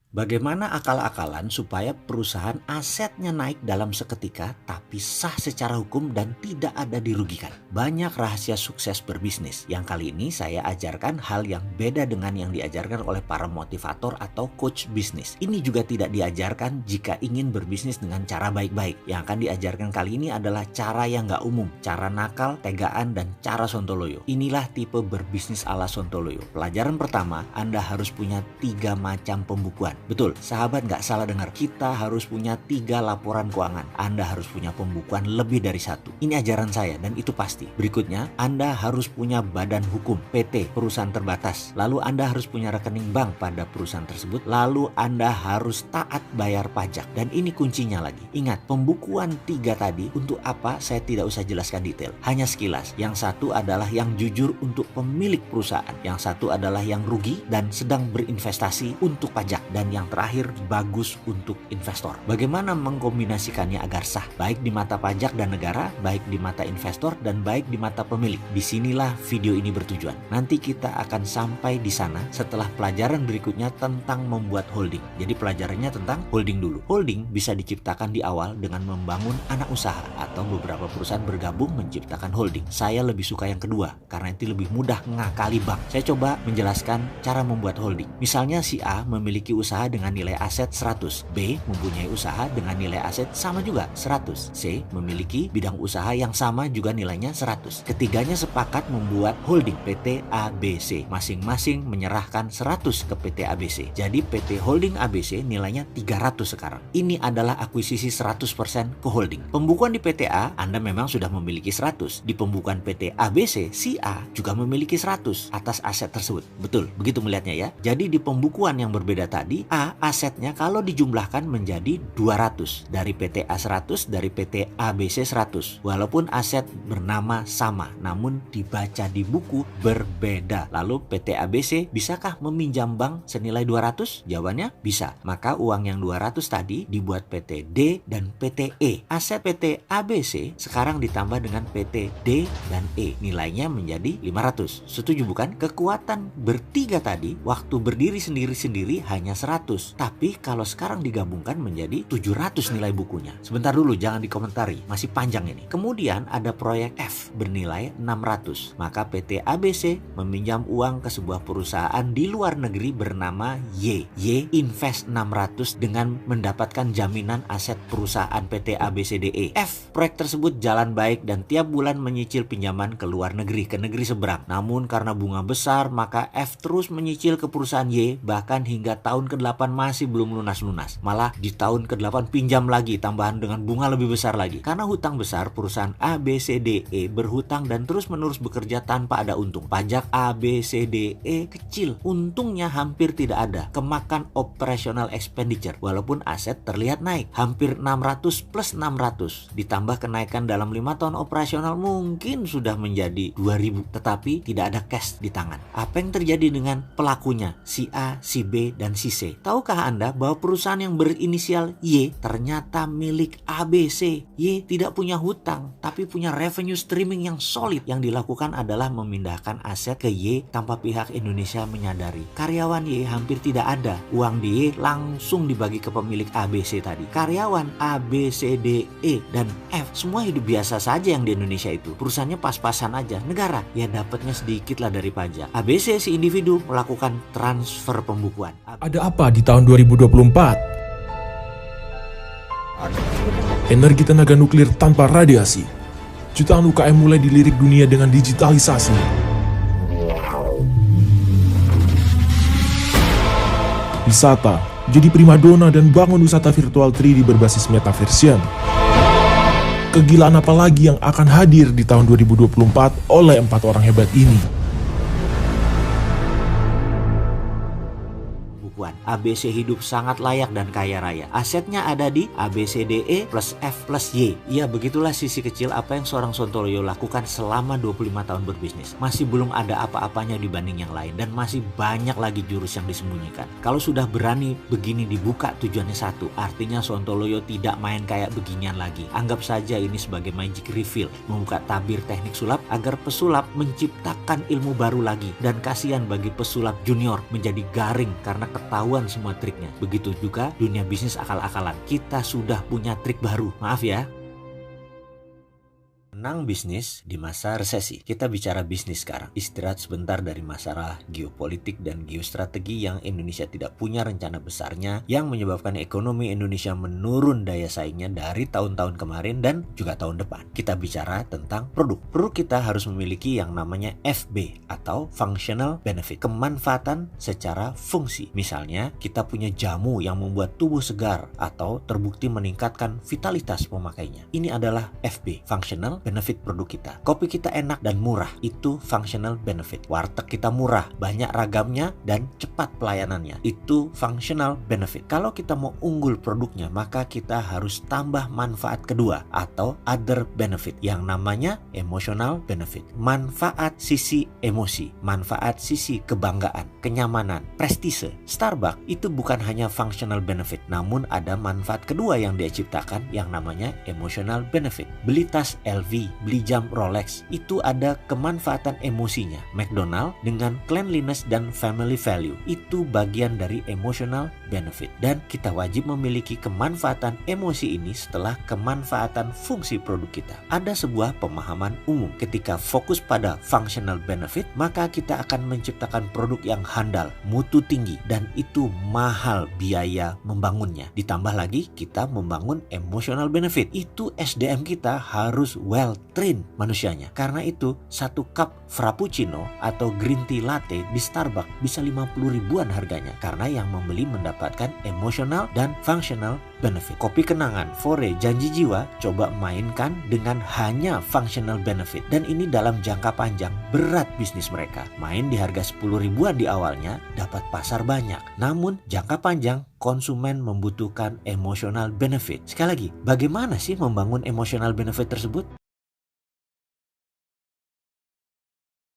Bagaimana akal-akalan supaya perusahaan asetnya naik dalam seketika tapi sah secara hukum dan tidak ada dirugikan? Banyak rahasia sukses berbisnis yang kali ini saya ajarkan hal yang beda dengan yang diajarkan oleh para motivator atau coach bisnis. Ini juga tidak diajarkan jika ingin berbisnis dengan cara baik-baik. Yang akan diajarkan kali ini adalah cara yang nggak umum, cara nakal, tegaan, dan cara sontoloyo. Inilah tipe berbisnis ala sontoloyo. Pelajaran pertama, Anda harus punya 3 macam pembukuan. Betul, sahabat nggak salah dengar. Kita harus punya 3 laporan keuangan. Anda harus punya pembukuan lebih dari 1. Ini ajaran saya dan itu pasti. Berikutnya, Anda harus punya badan hukum, PT, perusahaan terbatas. Lalu Anda harus punya rekening bank pada perusahaan tersebut. Lalu Anda harus taat bayar pajak. Dan ini kuncinya lagi. Ingat, pembukuan 3 tadi untuk apa saya tidak usah jelaskan detail. Hanya sekilas. Yang satu adalah yang jujur untuk pemilik perusahaan. Yang satu adalah yang rugi dan sedang berinvestasi untuk pajak. Dan yang terakhir bagus untuk investor. Bagaimana mengkombinasikannya agar sah, baik di mata pajak dan negara, baik di mata investor, dan baik di mata pemilik. Disinilah video ini bertujuan. Nanti kita akan sampai di sana setelah pelajaran berikutnya tentang membuat holding. Jadi pelajarannya tentang holding dulu. Holding bisa diciptakan di awal dengan membangun anak usaha atau beberapa perusahaan bergabung menciptakan holding. Saya lebih suka yang kedua karena itu lebih mudah ngakali bank. Saya coba menjelaskan cara membuat holding. Misalnya si A memiliki usaha dengan nilai aset 100, B mempunyai usaha dengan nilai aset sama juga 100, C memiliki bidang usaha yang sama juga nilainya 100. Ketiganya sepakat membuat holding PT ABC, masing-masing menyerahkan 100 ke PT ABC. Jadi PT Holding ABC nilainya 300 sekarang. Ini adalah akuisisi 100% ke holding. Pembukuan di PT A, Anda memang sudah memiliki 100. Di pembukuan PT ABC, si A juga memiliki 100 atas aset tersebut. Betul, begitu melihatnya ya. Jadi di pembukuan yang berbeda tadi, A asetnya kalau dijumlahkan menjadi 200. Dari PT A 100, dari PT ABC 100. Walaupun aset bernama sama, namun dibaca di buku berbeda. Lalu PT ABC bisakah meminjam bank senilai 200? Jawabannya bisa. Maka uang yang 200 tadi dibuat PT D dan PT E. Aset PT ABC sekarang ditambah dengan PT D dan E. Nilainya menjadi 500. Setuju bukan? Kekuatan bertiga tadi waktu berdiri sendiri-sendiri hanya 100. Tapi kalau sekarang digabungkan menjadi 700 nilai bukunya. Sebentar dulu, jangan dikomentari, masih panjang ini. Kemudian ada proyek F bernilai 600. Maka PT ABC meminjam uang ke sebuah perusahaan di luar negeri bernama Y. Y invest 600 dengan mendapatkan jaminan aset perusahaan PT ABCDE. F, proyek tersebut jalan baik dan tiap bulan menyicil pinjaman ke luar negeri, ke negeri seberang. Namun karena bunga besar, maka F terus menyicil ke perusahaan Y bahkan hingga tahun ke-8 masih belum lunas-lunas. Malah di tahun ke-8 pinjam lagi tambahan dengan bunga lebih besar lagi. Karena hutang besar, perusahaan ABCDE berhutang dan terus-menerus bekerja tanpa ada untung. Pajak ABCDE kecil, untungnya hampir tidak ada. Kemakan operational expenditure walaupun aset terlihat naik. Hampir 600 plus 600 ditambah kenaikan dalam 5 tahun operasional mungkin sudah menjadi 2000, tetapi tidak ada cash di tangan. Apa yang terjadi dengan pelakunya? Si A, si B, dan si C. Tahukah Anda bahwa perusahaan yang berinisial Y ternyata milik ABC? Y tidak punya hutang, tapi punya revenue streaming yang solid. Yang dilakukan adalah memindahkan aset ke Y tanpa pihak Indonesia menyadari. Karyawan Y hampir tidak ada. Uang di Y langsung dibagi ke pemilik ABC tadi. Karyawan A, B, C, D, E, dan F semua hidup biasa saja yang di Indonesia itu. Perusahaannya pas-pasan aja. Negara ya dapatnya sedikit lah dari pajak. ABC si individu melakukan transfer pembukuan. Ada apa di tahun 2024? Energi tenaga nuklir tanpa radiasi. Jutaan UKM mulai dilirik dunia dengan digitalisasi. Wisata jadi primadona dan bangun wisata virtual 3D berbasis metaversion. Kegilaan apa lagi yang akan hadir di tahun 2024 oleh 4 orang hebat ini? ABC hidup sangat layak dan kaya raya. Asetnya ada di ABCDE plus F plus Y. Ya, begitulah sisi kecil apa yang seorang Sontoloyo lakukan selama 25 tahun berbisnis. Masih belum ada apa-apanya dibanding yang lain dan masih banyak lagi jurus yang disembunyikan. Kalau sudah berani begini dibuka tujuannya satu, artinya Sontoloyo tidak main kayak beginian lagi. Anggap saja ini sebagai magic reveal, membuka tabir teknik sulap agar pesulap menciptakan ilmu baru lagi. Dan kasihan bagi pesulap junior menjadi garing karena ketahuan ketahuan semua triknya. Begitu juga dunia bisnis akal-akalan. Kita sudah punya trik baru. Maaf ya. Menang bisnis di masa resesi. Kita bicara bisnis sekarang. Istirahat sebentar dari masalah geopolitik dan geostrategi yang Indonesia tidak punya rencana besarnya, yang menyebabkan ekonomi Indonesia menurun daya saingnya dari tahun-tahun kemarin dan juga tahun depan. Kita bicara tentang produk. Produk kita harus memiliki yang namanya FB atau Functional Benefit. Kemanfaatan secara fungsi. Misalnya, kita punya jamu yang membuat tubuh segar atau terbukti meningkatkan vitalitas pemakainya. Ini adalah FB, Functional Benefit produk kita. Kopi kita enak dan murah, itu functional benefit. Warteg kita murah, banyak ragamnya dan cepat pelayanannya, itu functional benefit. Kalau kita mau unggul produknya, maka kita harus tambah manfaat kedua atau other benefit yang namanya emotional benefit. Manfaat sisi emosi, manfaat sisi kebanggaan, kenyamanan, prestise. Starbucks itu bukan hanya functional benefit, namun ada manfaat kedua yang dia ciptakan yang namanya emotional benefit. Beli tas LV, beli jam Rolex, itu ada kemanfaatan emosinya. McDonald dengan cleanliness dan family value, itu bagian dari emotional benefit. Dan kita wajib memiliki kemanfaatan emosi ini setelah kemanfaatan fungsi produk kita. Ada sebuah pemahaman umum, ketika fokus pada functional benefit, maka kita akan menciptakan produk yang handal, mutu tinggi, dan itu mahal biaya membangunnya. Ditambah lagi kita membangun emotional benefit, itu SDM kita harus well train manusianya. Karena itu satu cup frappuccino atau green tea latte di Starbucks bisa 50 ribuan harganya, karena yang membeli mendapatkan emotional dan functional benefit. Kopi kenangan, Fore, Janji Jiwa coba mainkan dengan hanya functional benefit, dan ini dalam jangka panjang berat bisnis mereka. Main di harga 10 ribuan di awalnya, dapat pasar banyak, namun jangka panjang konsumen membutuhkan emotional benefit. Sekali lagi, bagaimana sih membangun emotional benefit tersebut?